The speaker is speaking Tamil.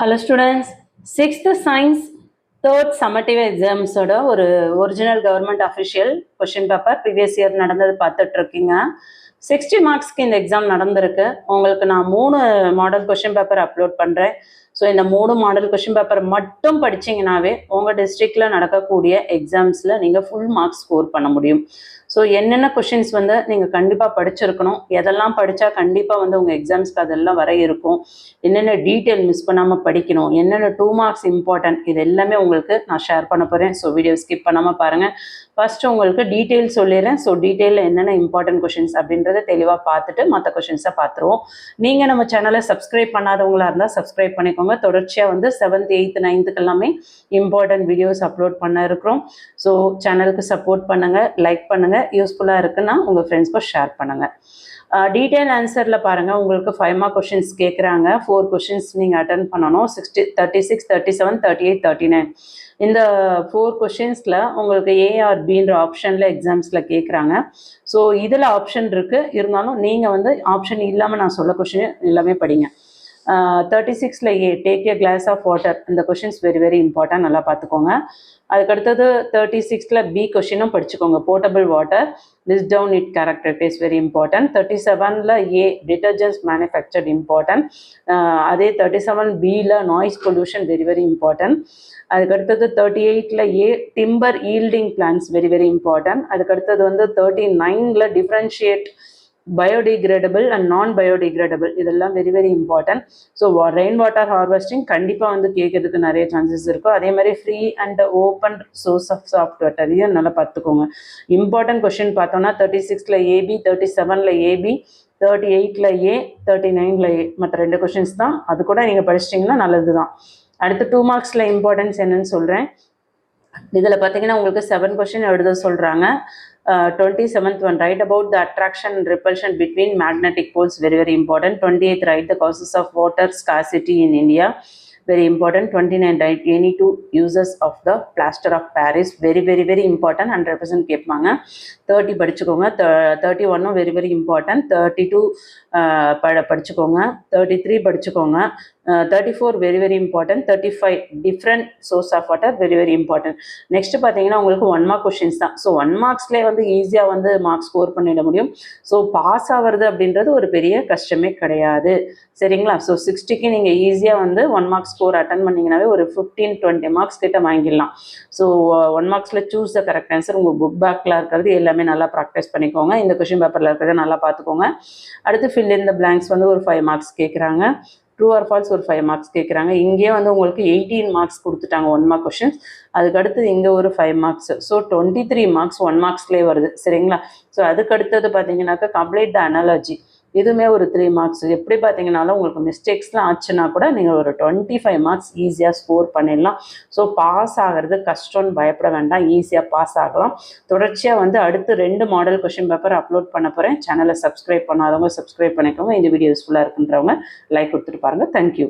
Hello students, 6th science third summative exams ஒரு original government official question paper previous year நடந்தது பார்த்துட்டு இருக்கீங்க. 60 மார்க்ஸ்க்கு இந்த எக்ஸாம் நடந்திருக்கு. உங்களுக்கு நான் 3 மாடல் கொஷின் பேப்பர் அப்லோட் பண்ணுறேன். ஸோ இந்த 3 மாடல் கொஷின் பேப்பர் மட்டும் படிச்சிங்கனாவே உங்கள் டிஸ்ட்ரிக்டில் நடக்கக்கூடிய எக்ஸாம்ஸில் நீங்கள் ஃபுல் மார்க்ஸ் ஸ்கோர் பண்ண முடியும். ஸோ என்னென்ன கொஷின்ஸ் நீங்கள் கண்டிப்பாக படிச்சிருக்கணும், எதெல்லாம் படித்தா கண்டிப்பாக உங்கள் எக்ஸாம்ஸ்க்கு அதெல்லாம் வர இருக்கும், என்னென்ன டீட்டெயில் மிஸ் பண்ணாமல் படிக்கணும், என்னென்ன 2 மார்க்ஸ் இம்பார்ட்டன்ட், இது எல்லாமே உங்களுக்கு நான் ஷேர் பண்ண போகிறேன். ஸோ வீடியோ ஸ்கிப் பண்ணாமல் பாருங்கள். ஃபர்ஸ்ட் உங்களுக்கு டீட்டெயில் சொல்லிடுறேன். ஸோ டீட்டெயிலில் என்னென்ன இம்பார்ட்டன்ட் கொஷின்ஸ் அப்படின்றத தெளிவாக பார்த்துட்டு மற்ற கொஷின்ஸை பார்த்துருவோம். நீங்கள் நம்ம சேனலை சப்ஸ்கிரைப் பண்ணாதவங்களா இருந்தால் சப்ஸ்கிரைப் பண்ணிக்கோங்க. தொடர்ச்சியாக 7th 8th 9th எல்லாமே இம்பார்ட்டன்ட் வீடியோஸ் அப்லோட் பண்ண இருக்கிறோம். ஸோ சேனலுக்கு சப்போர்ட் பண்ணுங்கள், லைக் பண்ணுங்கள், யூஸ்ஃபுல்லாக இருக்குன்னா உங்கள் ஃப்ரெண்ட்ஸ்க்கும் ஷேர் பண்ணுங்கள். டீட்டெயில் ஆன்சரில் பாருங்கள், உங்களுக்கு 5 மார்க் கொஷின்ஸ் கேட்குறாங்க. 4 கொஷின்ஸ் நீங்கள் அட்டன் பண்ணணும். 60, 36, 37, 38, 39 இந்த 4 கொஷின்ஸில் உங்களுக்கு ஏஆர்பின்ற ஆப்ஷனில் எக்ஸாம்ஸில் கேட்குறாங்க. ஸோ இதில் ஆப்ஷன் இருக்குது, இருந்தாலும் நீங்கள் ஆப்ஷன் இல்லாமல் நான் சொல்ல கொஷின் எல்லாமே படிங்க. 36ல் A take a glass of water, இந்த கொஷின்ஸ் வெரி வெரி இம்பார்ட்டன்ட், நல்லா பார்த்துக்கோங்க. அதுக்கடுத்தது 36ல் பி கொஷினும் படிச்சுக்கோங்க. Potable water list down it character is very important. 37ல் ஏ டிட்டர்ஜென்ட்ஸ் மேனுஃபேக்சர்ட் இம்பார்ட்டன்ட். அதே 37பியில் noise pollution very very important. அதுக்கடுத்தது 38ல் A timber yielding plants very very important. அதுக்கடுத்தது 39ல் differentiate biodegradable and non biodegradable, இதெல்லாம் very very important. So rain water harvesting கண்டிப்பாக கேட்கறதுக்கு நிறைய சான்சஸ் இருக்கும். அதே மாதிரி free and open source of soft water, இதையும் நல்லா பார்த்துக்கோங்க. இம்பார்ட்டன்ட் கொஷின் பார்த்தோன்னா 36ல் ஏபி, 37ல் ஏபி, 38ல் ஏ, 39ல் ஏ, மற்ற 2 கொஷின்ஸ் தான். அது கூட நீங்கள் படிச்சிட்டிங்கன்னா நல்லது தான். அடுத்து 2 மார்க்ஸில் இம்பார்ட்டன்ஸ் என்னன்னு சொல்கிறேன். இதில் பார்த்தீங்கன்னா உங்களுக்கு 7 கொஷின் எழுத சொல்கிறாங்க. 27th one, write about the attraction and repulsion between magnetic poles, very very important. 28th, write the causes of water scarcity in India, very important. 29, write any 2 uses of the plaster of Paris, very very very important, 100% கேட்பாங்க. 30 படிச்சுக்கோங்க. 31 வெரி வெரி இம்பார்ட்டன்ட். 32 படிச்சுக்கோங்க. 33 படிச்சுக்கோங்க. 34 very very important. 35 different source of water, very very important. Next பார்த்தீங்கன்னா உங்களுக்கு 1 மார்க் கொஷின்ஸ் தான். ஸோ 1 மார்க்ஸ்லேயே ஈஸியாக மார்க்ஸ் ஸ்கோர் பண்ணிட முடியும். ஸோ பாஸ் ஆகிறது அப்படின்றது ஒரு பெரிய கஷ்டமே கிடையாது, சரிங்களா? ஸோ 60க்கு நீங்கள் ஈஸியாக 1 மார்க் ஸ்கோர் அட்டன் பண்ணிங்கனாவே ஒரு 15-20 மார்க்ஸ் கிட்ட வாங்கிடலாம். ஸோ 1 மார்க்ஸில் சூஸ் த கரெக்ட் ஆன்சர். உங்கள் புக் பேக்கில் இருக்கிறது எல்லாமே நல்லா ப்ராக்டிஸ் பண்ணிக்கோங்க. இந்த கொஷின் பேப்பரில் இருக்கிறத நல்லா பார்த்துக்கோங்க. அடுத்து ஃபில் இன் த பிளாங்க்ஸ் ஒரு 5 மார்க்ஸ் கேட்குறாங்க. ட்ரூ ஆர் ஃபால்ஸ் ஒரு 5 மார்க்ஸ் கேட்குறாங்க. இங்கேயே உங்களுக்கு 18 மார்க்ஸ் கொடுத்துட்டாங்க 1 மார்க் கொஷின்ஸ். அதுக்கடுத்தது இங்கே ஒரு 5 மார்க்ஸ். ஸோ 23 மார்க்ஸ் 1 மார்க்ஸ்லேயே வருது, சரிங்களா? ஸோ அதுக்கடுத்தது பார்த்தீங்கன்னாக்கா கம்ப்ளீட் த அனாலஜி, இதுவுமே ஒரு 3 மார்க்ஸ். எப்படி பார்த்தீங்கன்னாலும் உங்களுக்கு மிஸ்டேக்ஸ்லாம் ஆச்சுன்னா கூட நீங்கள் ஒரு 25 மார்க்ஸ் ஈஸியாக ஸ்கோர் பண்ணிடலாம். ஸோ பாஸ் ஆகிறது கஷ்டம்னு பயப்பட வேண்டாம், ஈஸியாக பாஸ் ஆகலாம். தொடர்ச்சியாக அடுத்து 2 மாடல் கொஷின் பேப்பர் அப்லோட் பண்ண போகிறேன். சேனலை சப்ஸ்கிரைப் பண்ணாதவங்க சப்ஸ்கிரைப் பண்ணிக்கோங்க. இந்த வீடியோ யூஸ்ஃபுல்லாக இருக்குன்றவங்க லைக் கொடுத்துட்டு பாருங்கள். தேங்க்யூ.